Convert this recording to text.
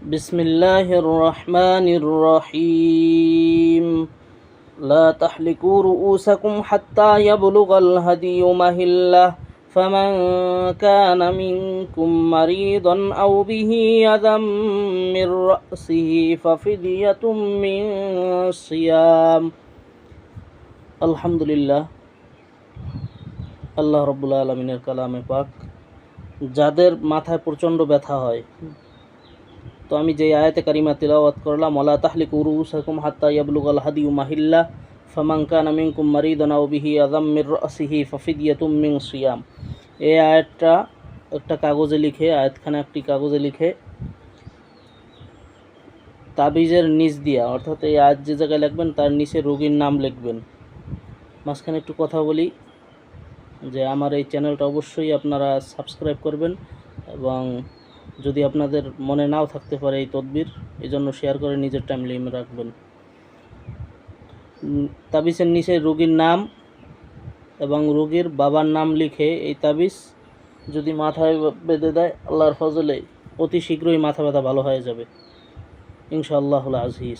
بسم الله الرحمن الرحيم لا تحلقوا رؤوسكم حتى يبلغ الهدي مهله فمن كان منكم مريضا أو به أذى من رأسه ففدية من صيام الحمد لله আল্লাহ রাব্বুল আলামিনের কালামে পাক। যাদের মাথায় প্রচণ্ড ব্যথা হয়, তো আমি যে আয়াতে কারিমা তিলাওয়াত করলাম, ওয়ালা তাহলিকু রুউসাকুম হাত্তা ইয়াবলুগাল হাদিয়ু মাহিল্লাহ ফামান কানা মিনকুম মারিদান আও বিহি আযাম মির রাসিহি ফাফিদিয়াতুম মিন সিয়াম, এই আয়াতটা একটা কাগজে লিখে, আয়াতখানা একটি কাগজে লিখে তাবিজের নিচ দিয়া, অর্থাৎ এই আয়াত যে জায়গায় লিখবেন তার নিচে রোগীর নাম লিখবেন। মাঝখানে একটু কথা বলি যে আমার এই চ্যানেলটা অবশ্যই আপনারা সাবস্ক্রাইব করবেন, এবং যদি আপনাদের মনে নাও থাকতে পারে এই তদবির, এই জন্য শেয়ার করে নিজের টাইমলাইনে রাখবেন। তাবিজের নিচে রোগীর নাম এবং রোগীর বাবার নাম লিখে এই তাবিজ যদি মাথায় বেঁধে দেয়, আল্লাহর ফজলে অতি শীঘ্রই মাথা ব্যথা ভালো হয়ে যাবে ইনশাআল্লাহুল আজিজ।